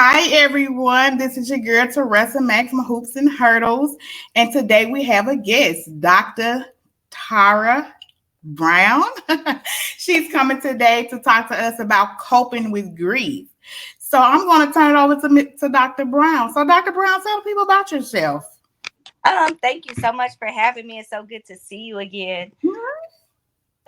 Hi everyone, this is your girl Teresa Max from Hoops and Hurdles, and today we have a guest, Dr. Tara Brown. She's coming today to talk to us about coping with grief. So I'm going to turn it over to Dr. Brown. So Dr. Brown, tell people about yourself. Thank you so much for having me. It's so good to see you again.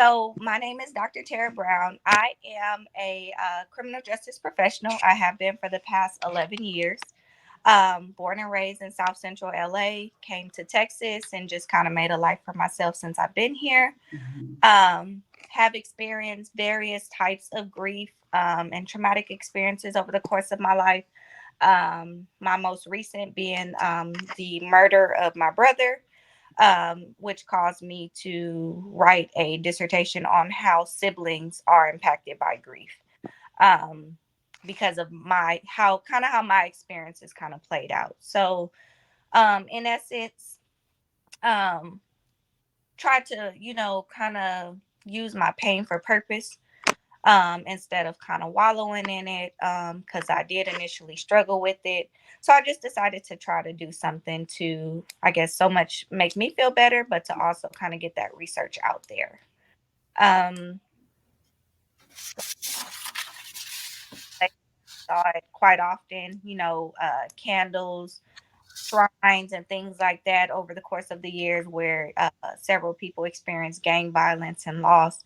So, my name is Dr. Terra Brown. I am a criminal justice professional. I have been for the past 11 years. Born and raised in South Central LA, came to Texas and just kind of made a life for myself since I've been here. Have experienced various types of grief and traumatic experiences over the course of my life. My most recent being the murder of my brother, which caused me to write a dissertation on how siblings are impacted by grief, because of how my experiences kind of played out. So, in essence, um, try to kind of use my pain for purpose, instead of kind of wallowing in it, because I did initially struggle with it. So I just decided to try to do something to, I guess, so much make me feel better, but to also kind of get that research out there. Um, I saw it quite often, candles, shrines, and things like that over the course of the years where several people experienced gang violence and loss.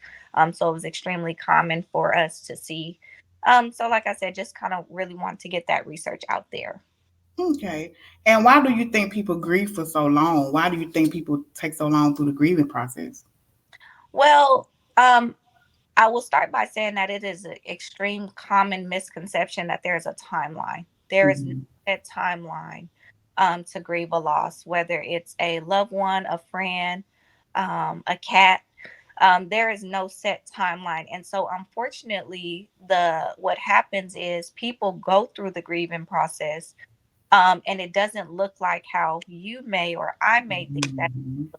So it was extremely common for us to see. So, like I said, just kind of really want to get that research out there. Okay. And why do you think people grieve for so long? Why do you think people take so long through the grieving process? Well, I will start by saying that it is an extreme common misconception that there is a timeline. There is no Mhm. set timeline to grieve a loss, whether it's a loved one, a friend, a cat. There is no set timeline, and so unfortunately, the what happens is people go through the grieving process, and it doesn't look like how you may or I may think that, Mhm.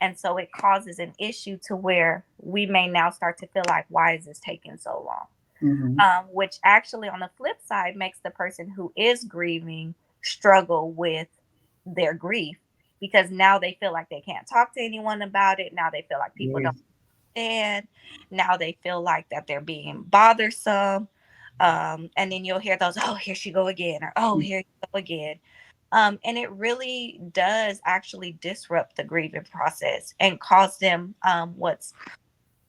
and so it causes an issue to where we may now start to feel like, why is this taking so long? Mhm. Which actually, on the flip side, makes the person who is grieving struggle with their grief because now they feel like they can't talk to anyone about it. Now they feel like people don't Yes. understand. Now they feel like that they're being bothersome. And then you'll hear those, oh, here she go again, or oh, here you go again. And it really does actually disrupt the grieving process and cause them what's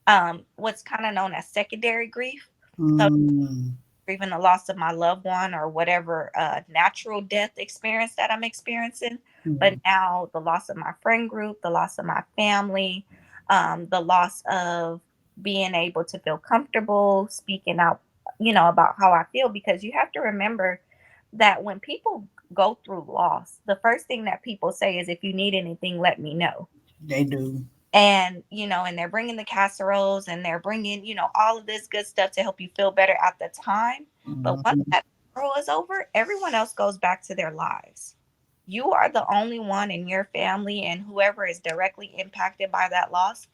kind of known as secondary grief. So Mm. grieving the loss of my loved one or whatever natural death experience that I'm experiencing, but Mhm. now the loss of my friend group, the loss of my family, the loss of being able to feel comfortable speaking out, about how I feel, because you have to remember that when people go through loss, the first thing that people say is, if you need anything, let me know. They do. And and they're bringing the casseroles and they're bringing all of this good stuff to help you feel better at the time, but once Mhm. that casserole is over, everyone else goes back to their lives. You are the only one in your family, and whoever is directly impacted by that loss,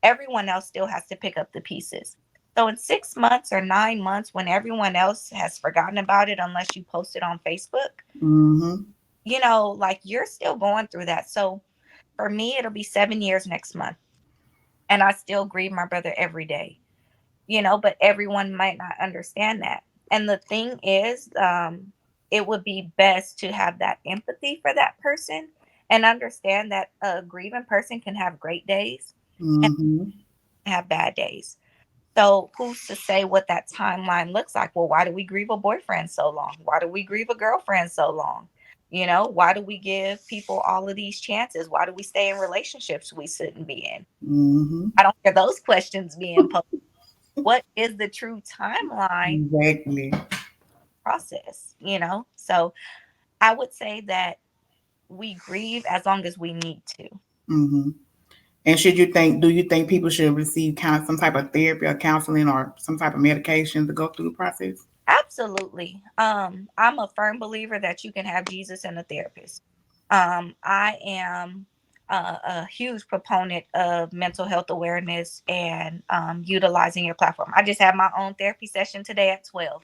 everyone else still has to pick up the pieces. So in 6 months or 9 months, when everyone else has forgotten about it unless you post it on Facebook, Mhm. like, you're still going through that. So for me, it'll be 7 years next month, and I still grieve my brother every day, but everyone might not understand that. And the thing is, it would be best to have that empathy for that person and understand that a grieving person can have great days and Mhm. have bad days. So who's to say what that timeline looks like? Well, why do we grieve a boyfriend so long? Why do we grieve a girlfriend so long? Why do we give people all of these chances? Why do we stay in relationships we shouldn't be in? Mhm. I don't hear those questions being posed. What is the true timeline Exactly. process? So I would say that we grieve as long as we need to. Mhm. And do you think people should receive kind of some type of therapy or counseling or some type of medication to go through the process? Absolutely. I'm a firm believer that you can have Jesus and a therapist. I am a huge proponent of mental health awareness and utilizing your platform. I just had my own therapy session today at 12.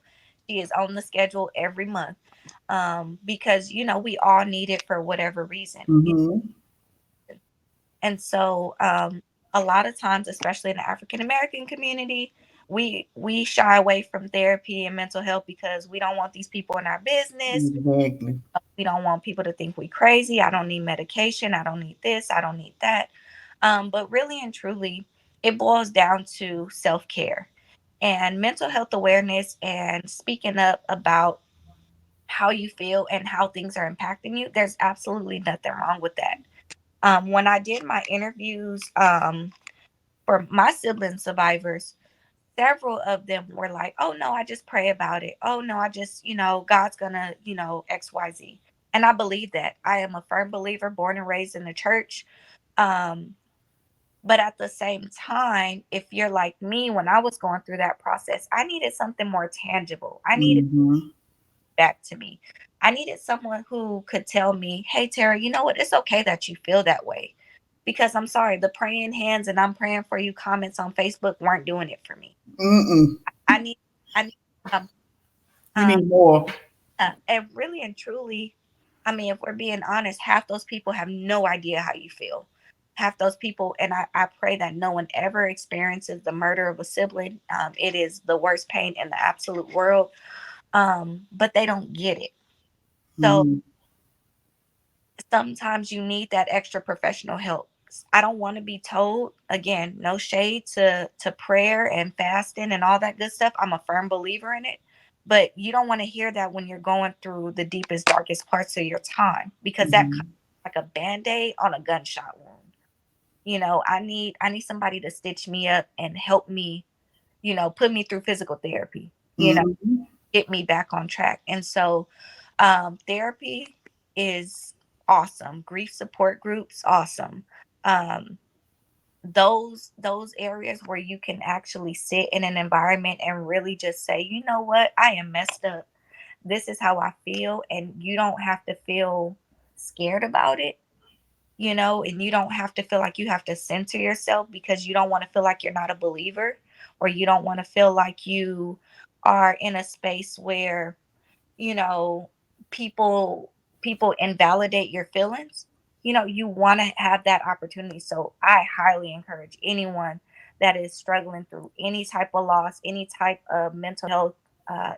She is on the schedule every month, because we all need it for whatever reason. Mm-hmm. And so, a lot of times, especially in the African American community, we shy away from therapy and mental health because we don't want these people in our business. Exactly. We don't want people to think we crazy. I don't need medication. I don't need this. I don't need that. But really and truly, it boils down to self care and mental health awareness and speaking up about how you feel and how things are impacting you. There's absolutely nothing wrong with that. When I did my interviews, for my sibling survivors, several of them were like, "Oh no, I just pray about it. Oh no, I just, God's gonna, XYZ." And I believe that. I am a firm believer, born and raised in the church. Um, but at the same time, if you're like me, when I was going through that process, I needed something more tangible. I needed Mm-hmm. back to me. I needed someone who could tell me, "Hey, Terra, you know what? It's okay that you feel that way." Because I'm sorry, the praying hands and I'm praying for you comments on Facebook weren't doing it for me. Mm-mm. I need, I need something. You Um, need more. and really and truly, I mean, if we're being honest, half those people have no idea how you feel. Half those people, and I pray that no one ever experiences the murder of a sibling. It is the worst pain in the absolute world. But they don't get it. So Mm-hmm. sometimes you need that extra professional help. I don't want to be told, again, no shade to prayer and fasting and all that good stuff. I'm a firm believer in it. But you don't want to hear that when you're going through the deepest, darkest parts of your time, because that comes Mm-hmm. like a band-aid on a gunshot wound. I need somebody to stitch me up and help me, put me through physical therapy, Mm-hmm. get me back on track. And so, therapy is awesome. Grief support groups, awesome. Um, those areas where you can actually sit in an environment and really just say, you know what, I am messed up. This is how I feel, and you don't have to feel scared about it, and you don't have to feel like you have to censor yourself because you don't want to feel like you're not a believer, or you don't want to feel like you are in a space where you know people people invalidate your feelings. You want to have that opportunity. So I highly encourage anyone that is struggling through any type of loss, any type of mental health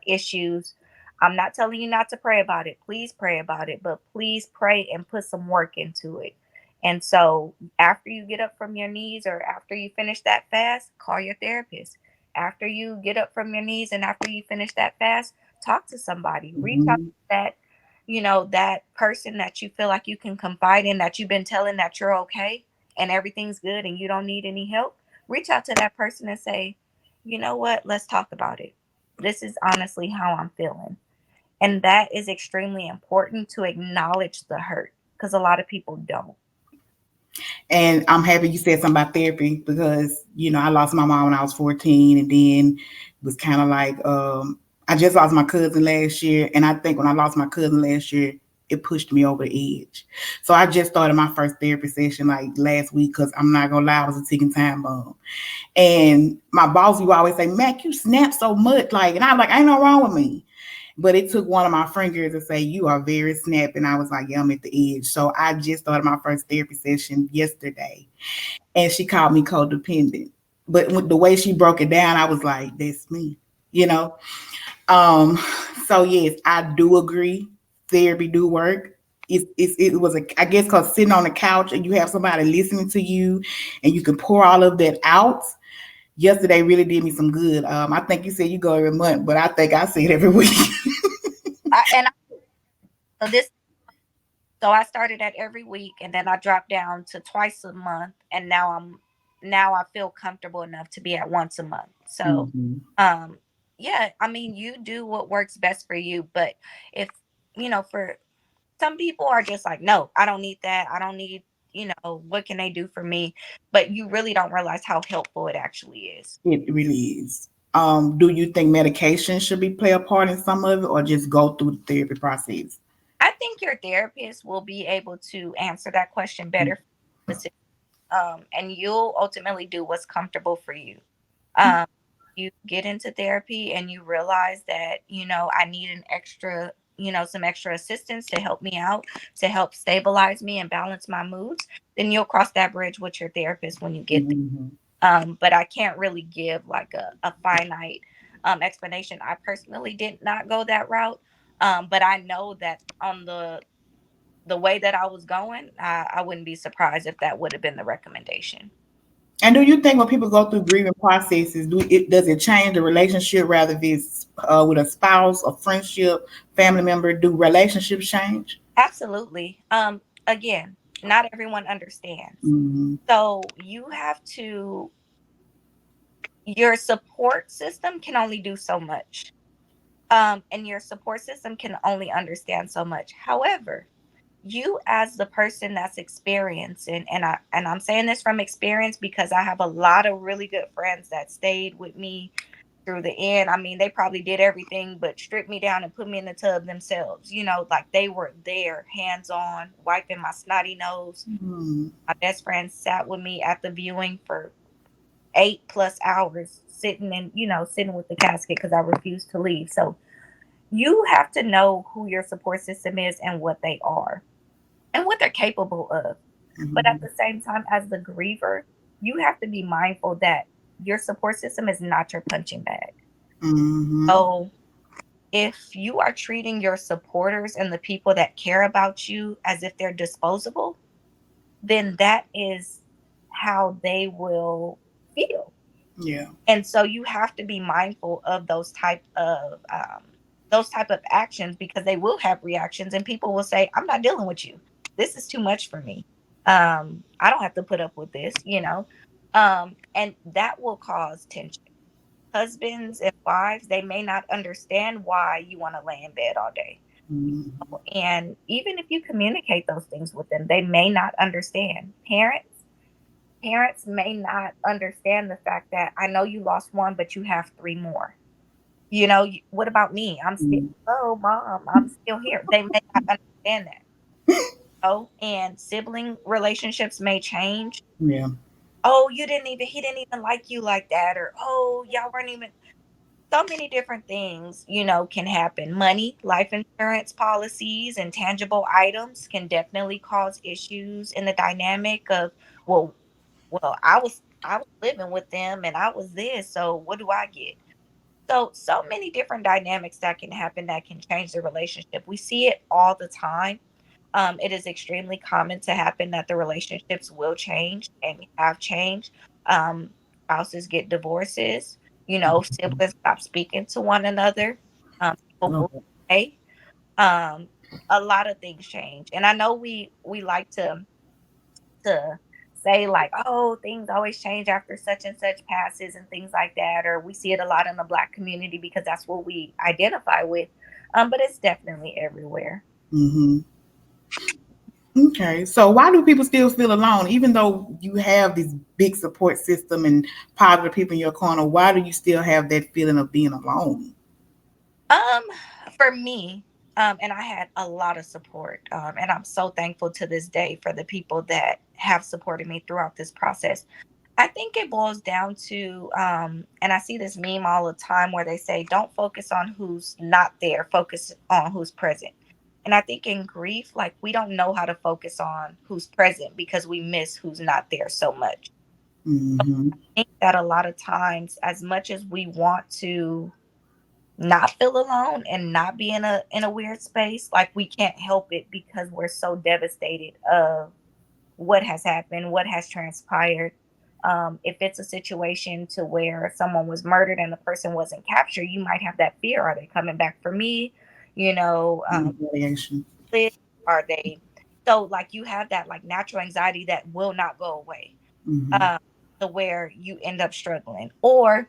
issues. I'm not telling you not to pray about it. Please pray about it, but please pray and put some work into it. And so after you get up from your knees, or after you finish that fast, call your therapist. After you get up from your knees and after you finish that fast, talk to somebody. Reach out Mm-hmm. to that person that you feel like you can confide in, that you've been telling that you're okay and everything's good and you don't need any help. Reach out to that person and say, you know what, let's talk about it. This is honestly how I'm feeling. And that is extremely important, to acknowledge the hurt, because a lot of people don't. And I'm happy you said something about therapy because, I lost my mom when I was 14, and then it was kind of like I just lost my cousin last year, and I think when I lost my cousin last year, it pushed me over the edge. So I just started my first therapy session like last week because I'm not gonna lie, I was a ticking time bomb. And my boss would always say, "Mac, you snap so much," and I'm like, "Ain't no wrong with me." But it took one of my friend girls to say, "You are very snap." And I was like, "Yeah, I'm at the edge." So I just started my first therapy session yesterday. And she called me codependent. But with the way she broke it down, I was like, "That's me," you know? Um, so yes, I do agree. Therapy do work. It was I guess because sitting on the couch and you have somebody listening to you and you can pour all of that out. Yesterday really did me some good. I think you said you go every month, but I think I see it every week. So this So I started at every week, and then I dropped down to twice a month, and now I feel comfortable enough to be at once a month. So Mm-hmm. um yeah, I mean, you do what works best for you. But if for some people are just like, no, I don't need that. I don't need, what can they do for me? But you really don't realize how helpful it actually is. It really is. Do you think medication should be play a part in some of it, or just go through the therapy process? I think your therapist will be able to answer that question better, and you'll ultimately do what's comfortable for you. Um, you get into therapy and you realize that, I need an extra, some extra assistance to help me out, to help stabilize me and balance my moods, then you'll cross that bridge with your therapist when you get there. Mm-hmm. But I can't really give like a finite explanation. I personally did not go that route. But I know that on the way that I was going, I wouldn't be surprised if that would have been the recommendation. And do you think when people go through grieving processes, does it change the relationship, rather if it's with a spouse, a friendship, family member? Do relationships change? Absolutely. Again, not everyone understands. Mm-hmm. So you have to, your support system can only do so much. And your support system can only understand so much. However, you as the person that's experiencing, and I'm saying this from experience because I have a lot of really good friends that stayed with me through the end. I mean, they probably did everything but strip me down and put me in the tub themselves. Like they were there, hands on, wiping my snotty nose. Mm-hmm. My best friend sat with me at the viewing for 8+ hours, sitting and sitting with the casket because I refused to leave. So you have to know who your support system is and what they are and what they're capable of. But at Mm-hmm. the same time, as the griever, you have to be mindful that your support system is not your punching bag. Mm-hmm. So if you are treating your supporters and the people that care about you as if they're disposable, then that is how they will feel. Yeah. And so you have to be mindful of those type of actions, because they will have reactions and people will say, I'm not dealing with you, this is too much for me. I don't have to put up with this. And that will cause tension. Husbands and wives, they may not understand why you want to lay in bed all day. Mm-hmm. And even if you communicate those things with them, they may not understand. Parents may not understand the fact that, I know you lost one, but you have three more. What about me? I'm still, oh, mom, I'm still here. They may not understand that. Oh, and sibling relationships may change. Yeah. Oh, he didn't even like you like that. Or, oh, y'all weren't even, so many different things, can happen. Money, life insurance policies, and tangible items can definitely cause issues in the dynamic of, well, I was living with them and I was this, so what do I get? So many different dynamics that can happen that can change the relationship. We see it all the time. It is extremely common to happen that the relationships will change and have changed. Um, Spouses get divorces. Siblings stop speaking to one another. People move Okay. away. Um, a lot of things change, and I know we like to say like, oh, things always change after such and such passes and things like that, or we see it a lot in the Black community because that's what we identify with. But it's definitely everywhere. Mm-hmm. Okay. So why do people still feel alone, even though you have this big support system and positive people in your corner? Why do you still have that feeling of being alone? Um, for me, and I had a lot of support, and I'm so thankful to this day for the people that have supported me throughout this process. I think it boils down to, and I see this meme all the time where they say, don't focus on who's not there, focus on who's present. And I think in grief, like we don't know how to focus on who's present because we miss who's not there so much. Mm-hmm. I think that a lot of times, as much as we want to not feel alone and not be in a weird space, like we can't help it because we're so devastated of what has happened, what has transpired. If it's a situation to where someone was murdered and the person wasn't captured, you might have that fear. Are they coming back for me? You know, um, Retaliation. are they? So like you have that like natural anxiety that will not go away. Mm-hmm. Um, to where you end up struggling, or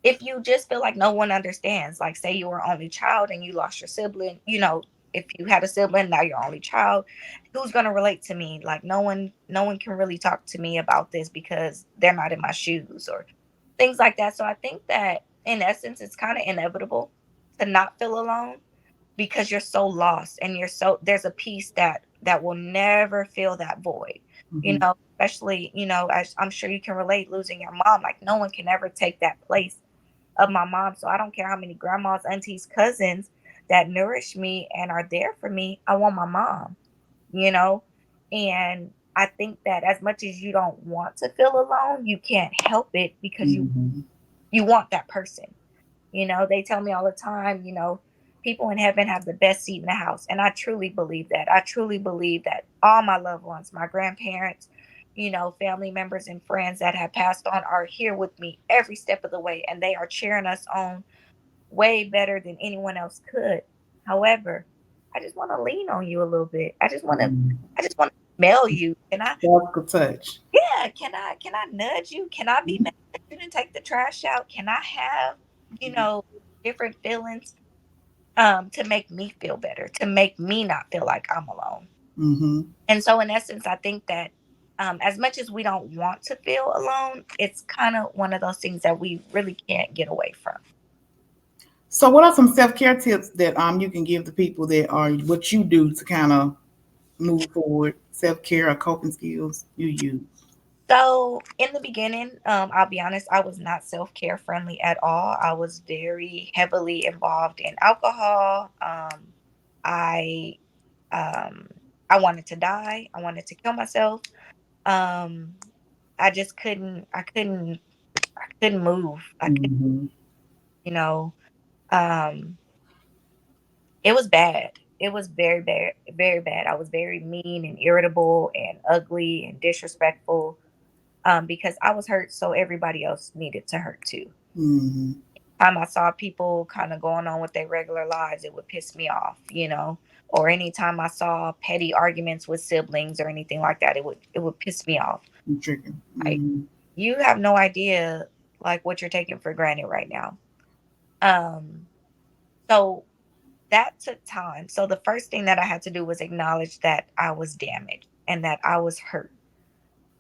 if you just feel like no one understands, like say you were only child and you lost your sibling, if you had a sibling, now you're only child, who's going to relate to me? Like no one can really talk to me about this because they're not in my shoes or things like that. So I think that in essence, it's kind of inevitable to not feel alone because you're so lost and there's a piece that will never fill that void. you Mm-hmm. know Especially, as I'm sure you can relate, losing your mom, like no one can ever take that place of my mom. So I don't care how many grandmas, aunties, cousins that nourish me and are there for me. I want my mom, you know? And I think that as much as you don't want to feel alone, you can't help it because Mm-hmm. you want that person. They tell me all the time, people in heaven have the best seat in the house. And I truly believe that. I truly believe that all my loved ones, my grandparents, family members and friends that have passed on are here with me every step of the way. And they are cheering us on way better than anyone else could. However, I just want to lean on you a little bit. I just want to smell you. Can I, Physical touch. yeah, can I nudge you? Can I be mad that you didn't take the trash out? Can I have, you know, different feelings to make me feel better, to make me not feel like I'm alone. Mm-hmm. And so in essence, I think that as much as we don't want to feel alone, it's kind of one of those things that we really can't get away from. So, what are some self care tips that you can give the people that are what you do to kind of move forward? Self care or coping skills you use. So in the beginning, I'll be honest, I was not self-care friendly at all. I was very heavily involved in alcohol. I um, I wanted to die. I wanted to kill myself. Um, I just couldn't move. I could, Mm-hmm. you know, um, it was bad. It was very bad, very bad. I was very mean and irritable and ugly and disrespectful because I was hurt, so everybody else needed to hurt too. Mm-hmm. Time I saw people kind of going on with their regular lives, it would piss me off. Or anytime I saw petty arguments with siblings or anything like that, it would piss me off. Trigger. Like, Mm-hmm. you have no idea like what you're taking for granted right now. Um, so that took time. So the first thing that I had to do was acknowledge that I was damaged and that I was hurt.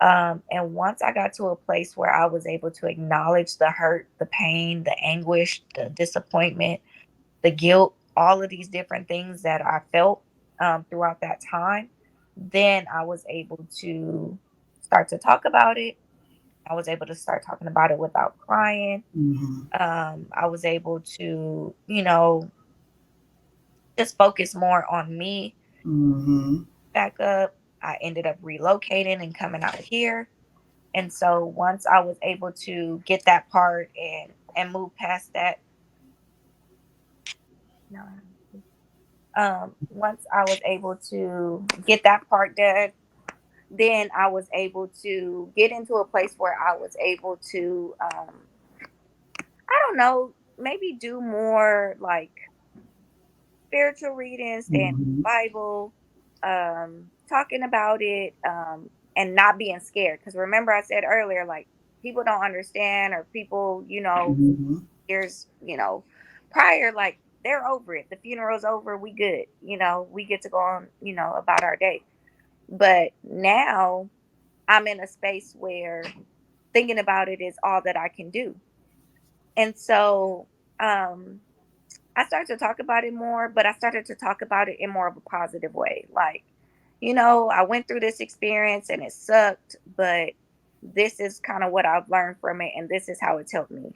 And once I got to a place where I was able to acknowledge the hurt, the pain, the anguish, the disappointment, the guilt, all of these different things that I felt throughout that time, then I was able to start to talk about it. I was able to start talking about it without crying. Mm-hmm. I was able to, just focus more on me, Mm-hmm. back up. I ended up relocating and coming out here. And so once I was able to get that part and move past that, no, once I was able to get that part done, then I was able to get into a place where I was able to, I don't know, maybe do more like spiritual readings, stay in Mm-hmm. the Bible, talking about it, and not being scared. Because remember, I said earlier, like, people don't understand, or people, Mm-hmm. years, prior, like, they're over it. The funeral's over. We good. We get to go on, about our day. But now I'm in a space where thinking about it is all that I can do. And so, I started to talk about it more, but I started to talk about it in more of a positive way. Like, I went through this experience and it sucked, but this is kind of what I've learned from it and this is how it's helped me.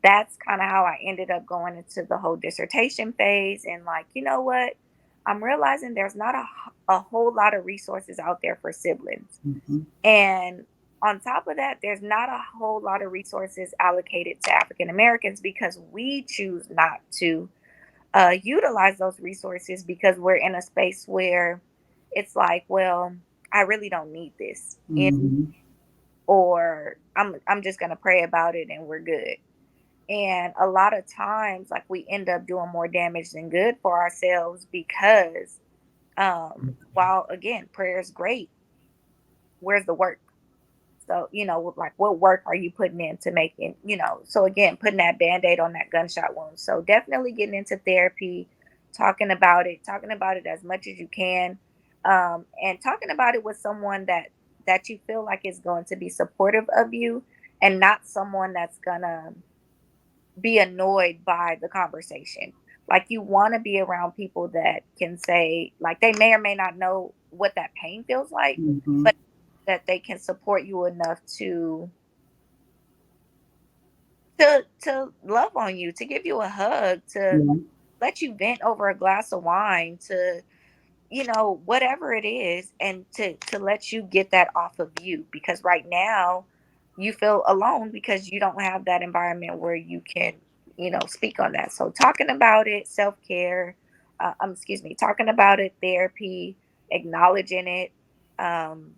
That's kind of how I ended up going into the whole dissertation phase. And like, you know what? I'm realizing there's not a whole lot of resources out there for siblings. Mm-hmm. And on top of that, there's not a whole lot of resources allocated to African Americans because we choose not to utilize those resources because we're in a space where it's like, well, I really don't need this, Mm-hmm. or I'm just gonna pray about it and we're good. And a lot of times, like, we end up doing more damage than good for ourselves because, while again, prayer is great, where's the work? So, like, what work are you putting in to make it, so again, putting that band-aid on that gunshot wound. So definitely getting into therapy, talking about it as much as you can, and talking about it with someone that you feel like is going to be supportive of you and not someone that's gonna be annoyed by the conversation. Like, you want to be around people that can say, like, they may or may not know what that pain feels like, Mm-hmm. but that they can support you enough to to love on you, to give you a hug, to Yeah. let you vent over a glass of wine, to whatever it is, and to let you get that off of you, because right now you feel alone because you don't have that environment where you can speak on that. So talking about it, self-care, excuse me, talking about it, therapy, acknowledging it, um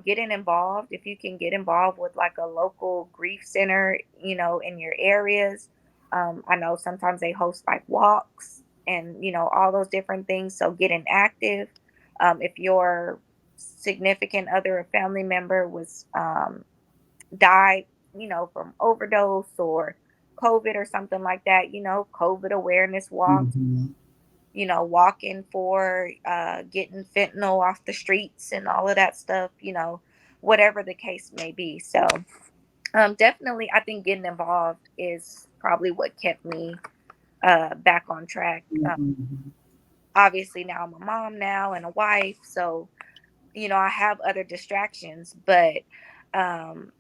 getting involved. If you can get involved with like a local grief center, in your areas. I know sometimes they host like walks and, all those different things. So getting active. If your significant other or family member was died, from overdose or COVID or something like that, COVID awareness walks, Mhm. walking for getting fentanyl off the streets and all of that stuff, whatever the case may be. So, definitely, I think getting involved is probably what kept me back on track. Mhm. Obviously, now I'm a mom now and a wife, so I have other distractions, but um,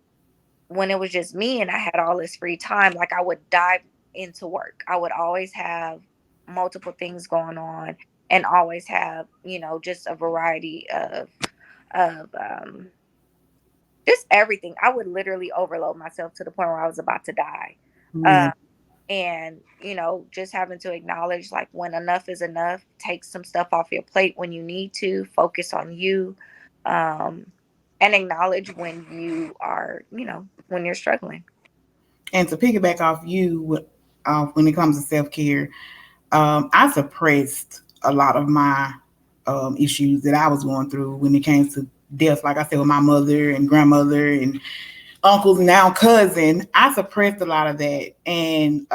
when it was just me and I had all this free time, like I would dive into work. I would always have multiple things going on and always have, just a variety of just everything. I would literally overload myself to the point where I was about to die. Yeah. Uh, and, just having to acknowledge like when enough is enough, take some stuff off your plate when you need to, focus on you, um, and acknowledge when you are, when you're struggling. And to piggyback off you, when it comes to self care, I suppressed a lot of my issues that I was going through when it came to death. Like I said, with my mother and grandmother and uncles, and now cousin, I suppressed a lot of that, and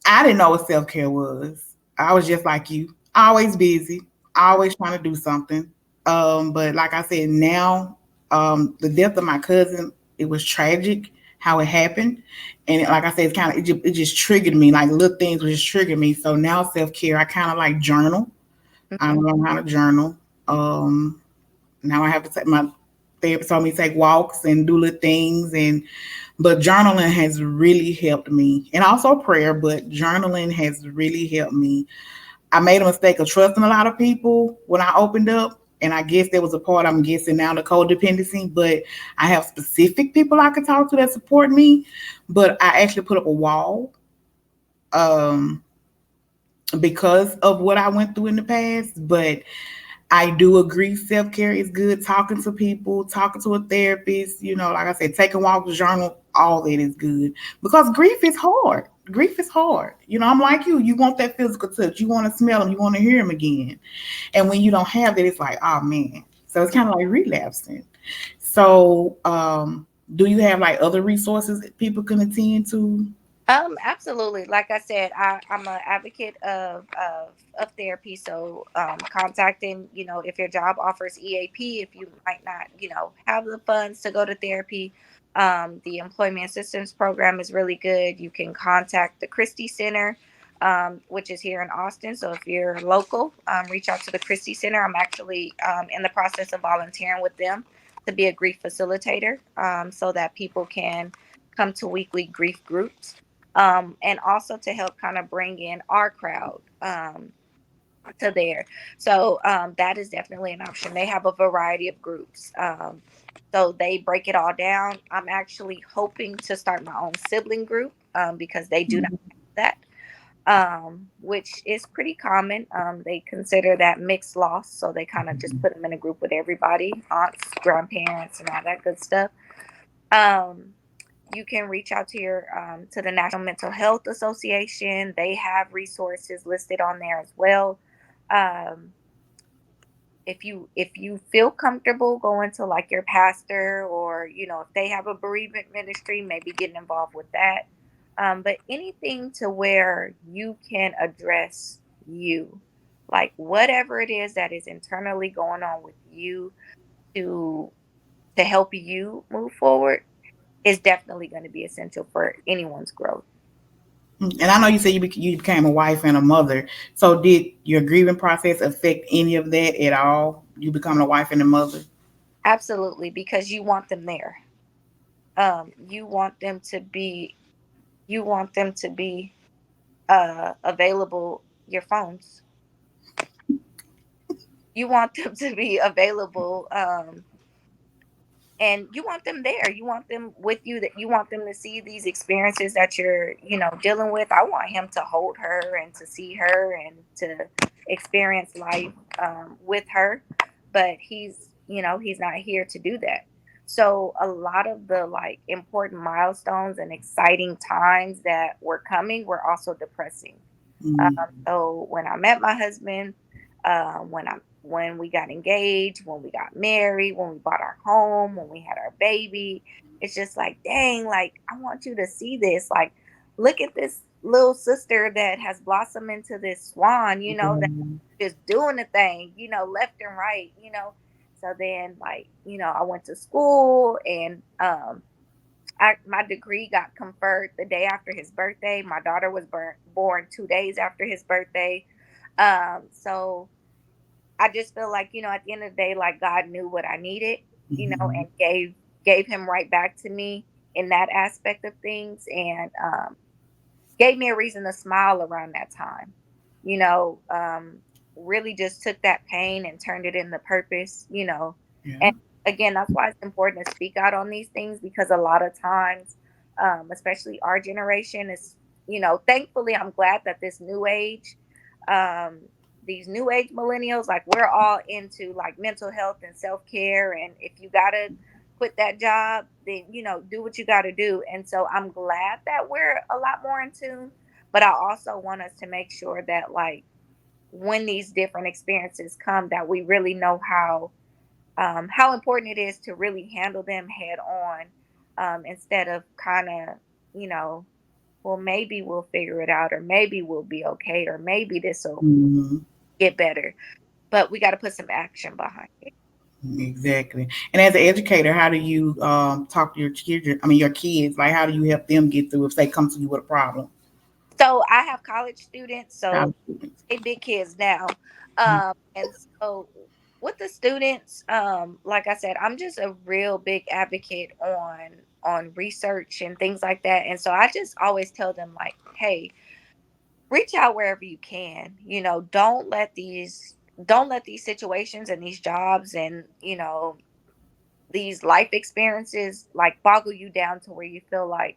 I didn't know what self care was. I was just like you, always busy, always trying to do something. But like I said, now the death of my cousin, it was tragic how it happened, and like I said, it's kind of it just triggered me. Like little things would just trigger me. So now self care, I kind of like journal. I Mhm. learned how to journal. Now I have to take my therapist told me to take walks and do little things, and but journaling has really helped me, and also prayer, but journaling has really helped me. I made a mistake of trusting a lot of people when I opened up, and I guess there was a part, I'm guessing now, the codependency, but I have specific people I could talk to that support me. But I actually put up a wall, um, because of what I went through in the past. But I do agree self care is good. Talking to people, talking to a therapist, like I said, taking walks, journal, all that is good, because grief is hard. Grief is hard. I'm like you. You want that physical touch. You want to smell them. You want to hear them again. And when you don't have that, it's like, oh man. So it's kind of like relapsing. So, do you have like other resources that people can attend to? Absolutely. Like I said, I'm an advocate of therapy. So, contacting, if your job offers EAP, if you might not, have the funds to go to therapy, the Employment Assistance Program is really good. You can contact the Christie Center, which is here in Austin. So if you're local, reach out to the Christie Center. I'm actually in the process of volunteering with them to be a grief facilitator, so that people can come to weekly grief groups, and also to help kind of bring in our crowd, to there. So, that is definitely an option. They have a variety of groups. So they break it all down. I'm actually hoping to start my own sibling group, because they do not have that, which is pretty common. They consider that mixed loss, so they kind of just put them in a group with everybody, aunts, grandparents, and all that good stuff. Um, you can reach out to your to the National Mental Health Association. They have resources listed on there as well. Um, if you feel comfortable going to like your pastor, or if they have a bereavement ministry, maybe getting involved with that. But anything to where you can address you, like whatever it is that is internally going on with you, to help you move forward, is definitely going to be essential for anyone's growth. And I know you said you became a wife and a mother. So did your grieving process affect any of that at all? You becoming a wife and a mother? Absolutely, because you want them there. you want them to be you want them to be available, your phones, you want them to be available, and you want them there, you want them with you, that you want them to see these experiences that you're, dealing with. I want him to hold her and to see her and to experience life with her, but he's not here to do that. So a lot of the like important milestones and exciting times that were coming were also depressing. Mm-hmm. So when I met my husband, when we got engaged, when we got married, when we bought our home, when we had our baby, it's just like, dang, like I want you to see this. Like, look at this little sister that has blossomed into this swan, that just doing the thing, left and right. So then, like, I went to school, and my degree got conferred the day after his birthday. My daughter was born 2 days after his birthday. So I just feel like, at the end of the day, like God knew what I needed, Mm-hmm. and gave him right back to me in that aspect of things, and gave me a reason to smile around that time. You know, really just took that pain and turned it into purpose. Yeah. And again, that's why it's important to speak out on these things, because a lot of times, especially our generation is, thankfully, I'm glad that um, these new age millennials, like we're all into like mental health and self care. And if you gotta quit that job, then do what you gotta do. And so I'm glad that we're a lot more in tune. But I also want us to make sure that, like, when these different experiences come, that we really know how important it is to really handle them head on, instead of kind of, you know well, maybe we'll figure it out, or maybe we'll be okay, or maybe this will Mm-hmm. get better. But we got to put some action behind it. Exactly. And as an educator, how do you talk to your children? I mean, your kids. Like, how do you help them get through if they come to you with a problem? So I have college students, so College students. they big kids now. And so with the students, like I said, I'm just a real big advocate on research and things like that. And so I just always tell them, like, hey, reach out wherever you can. Don't let these situations and these jobs and these life experiences like boggle you down to where you feel like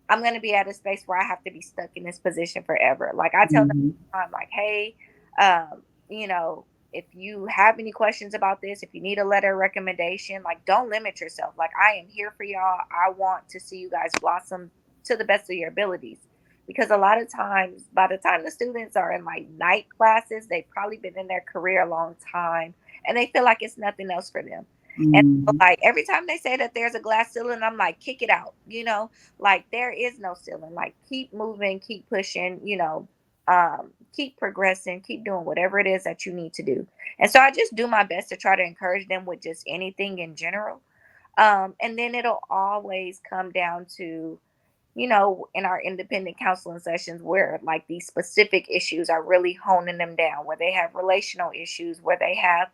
I'm going to be at a space where I have to be stuck in this position forever. Like I tell them, Mm-hmm. I'm like, hey, um, you know, if you have any questions about this, if you need a letter of recommendation, like don't limit yourself. Like I am here for y'all. I want to see you guys blossom to the best of your abilities. Because a lot of times, by the time the students are in like night classes, they've probably been in their career a long time, and they feel like it's nothing else for them. And so, Mm-hmm. like every time they say that there's a glass ceiling, I'm like, kick it out, like there is no ceiling. Like keep moving, keep pushing, keep progressing, keep doing whatever it is that you need to do. And so I just do my best to try to encourage them with just anything in general. And then it'll always come down to, in our independent counseling sessions, where like these specific issues are really honing them down, where they have relational issues, where they have,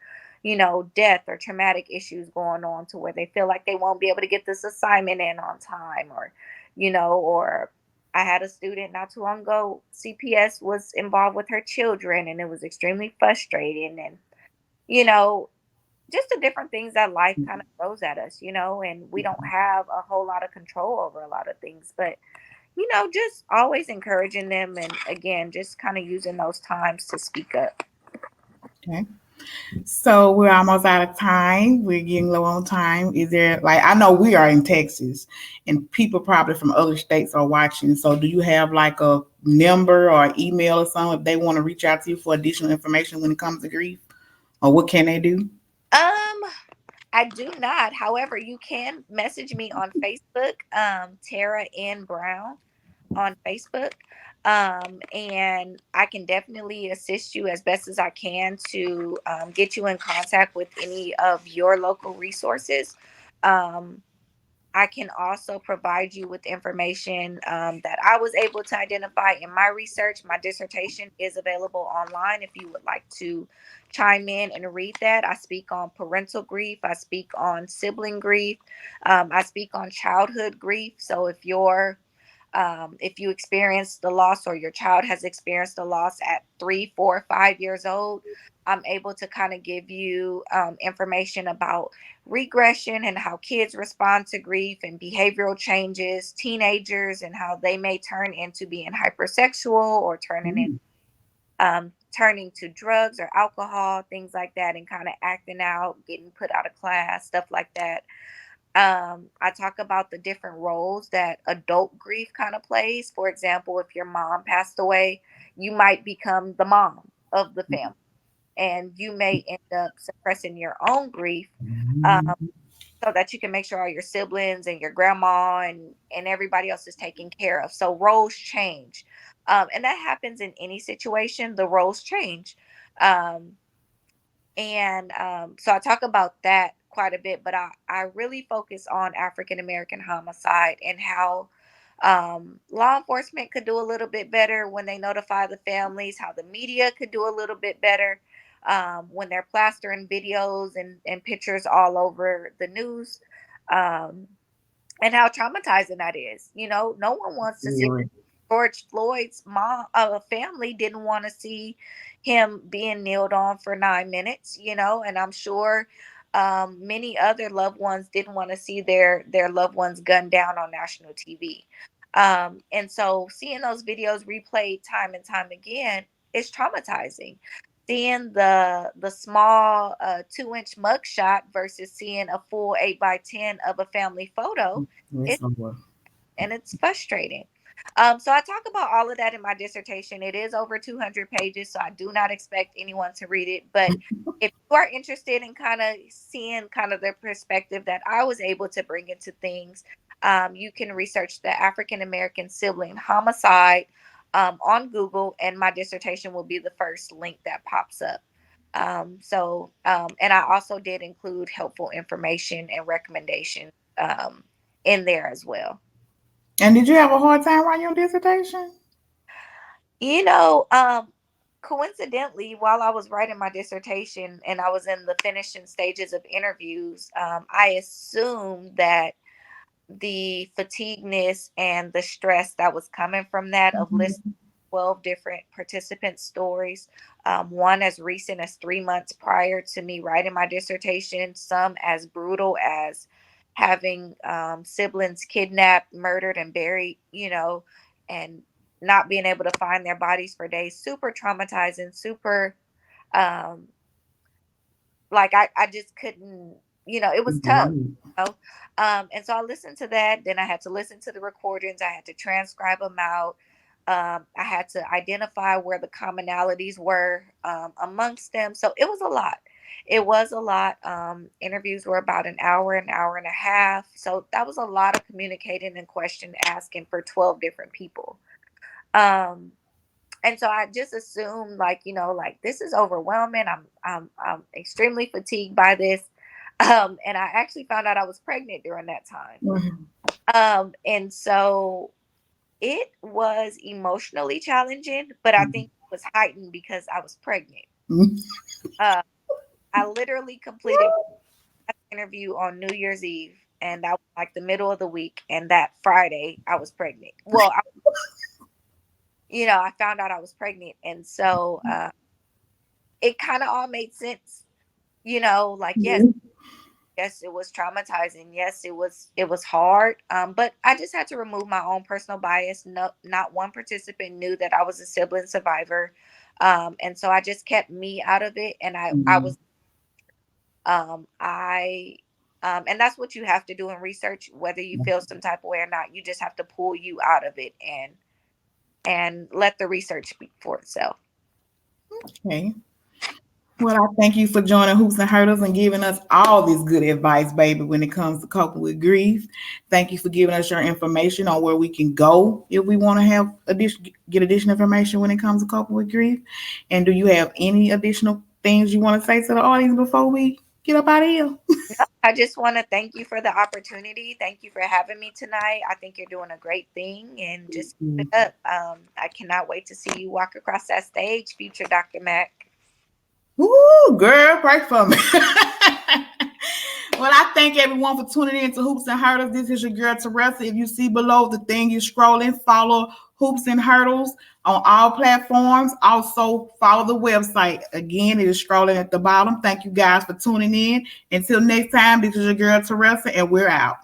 death or traumatic issues going on, to where they feel like they won't be able to get this assignment in on time, or I had a student not too long ago, CPS was involved with her children, and it was extremely frustrating. And, you know, just the different things that life kind of throws at us, and we don't have a whole lot of control over a lot of things. But just always encouraging them, and again, just kind of using those times to speak up. Okay. So we're almost out of time. We're getting low on time. Is there, like, I know we are in Texas and people probably from other states are watching. So do you have like a number or email or something if they want to reach out to you for additional information when it comes to grief? Or what can they do? Um, I do not. However, you can message me on Facebook, Terra N Brown on Facebook. And I can definitely assist you as best as I can to get you in contact with any of your local resources. Um, I can also provide you with information that I was able to identify in my research. My dissertation is available online if you would like to chime in and read that. I speak on parental grief, I speak on sibling grief, I speak on childhood grief. So if you experience the loss or your child has experienced the loss at 3, 4, 5 years old, I'm able to kind of give you information about regression and how kids respond to grief and behavioral changes, teenagers and how they may turn into being hypersexual or turning to drugs or alcohol, things like that, and kind of acting out, getting put out of class, stuff like that. I talk about the different roles that adult grief kind of plays. For example, if your mom passed away, you might become the mom of the family, and you may end up suppressing your own grief, um, so that you can make sure all your siblings and your grandma and everybody else is taken care of. So roles change, and that happens in any situation. The roles change. Um, and so I talk about that quite a bit, but I really focus on African American homicide and how law enforcement could do a little bit better when they notify the families, how the media could do a little bit better when they're plastering videos and pictures all over the news, um, and how traumatizing that is. No one wants to see George Floyd's mom, family didn't want to see him being kneeled on for 9 minutes, and I'm sure many other loved ones didn't want to see their loved ones gunned down on national TV. And so seeing those videos replayed time and time again is traumatizing. Seeing the small 2-inch mugshot versus seeing a full 8 by 10 of a family photo, Yes, it Lord. and it's frustrating. So I talk about all of that in my dissertation. It is over 200 pages, so I do not expect anyone to read it. But if you are interested in kind of seeing kind of the perspective that I was able to bring into things, you can research the African American sibling homicide on Google, and my dissertation will be the first link that pops up. And I also did include helpful information and recommendations in there as well. And did you have a hard time writing your dissertation? You know, um, Coincidentally, while I was writing my dissertation and I was in the finishing stages of interviews, I assumed that the fatigueness and the stress that was coming from that of listening Mhm. 12 different participant stories, one as recent as 3 months prior to me writing my dissertation, some as brutal as having siblings kidnapped, murdered, and buried, and not being able to find their bodies for days. Super traumatizing, super, um, like I just couldn't, it was tough. Right. You know? And so I listened to that. Then I had to listen to the recordings. I had to transcribe them out. I had to identify where the commonalities were amongst them. So it was a lot. It was a lot. Interviews were about an hour and a half. So that was a lot of communicating and question asking for 12 different people. Um, and so I just assumed, like, like, this is overwhelming. I'm extremely fatigued by this. And I actually found out I was pregnant during that time. Mhm. And so it was emotionally challenging, but I think it was heightened because I was pregnant. Uh, I literally completed my interview on New Year's Eve, and that was like the middle of the week. And that Friday, I was pregnant. Well, I found out I was pregnant, and so it kind of all made sense. Like, yes, Mhm. yes, it was traumatizing. Yes, it was hard. But I just had to remove my own personal bias. No, not one participant knew that I was a sibling survivor. And so I just kept me out of it, and I was I and that's what you have to do in research, whether you feel some type of way or not. You just have to pull you out of it and let the research speak for itself. Okay. Well, I thank you for joining Hoops and Hurdles and giving us all this good advice, baby, when it comes to coping with grief. Thank you for giving us your information on where we can go if we want to have get additional information when it comes to coping with grief. And do you have any additional things you want to say to the audience before we get up out of here. No, I just want to thank you for the opportunity. Thank you for having me tonight. I think you're doing a great thing, and just keep it up. I cannot wait to see you walk across that stage, future Dr. Mac. Woo, girl, pray for me. Well, I thank everyone for tuning in to Hoops and Hurdles. This is your girl Teresa. If you see below the thing you're scrolling, follow Hoops and Hurdles on all platforms. Also, follow the website. Again, it is scrolling at the bottom. Thank you guys for tuning in. Until next time, this is your girl Teresa, and we're out.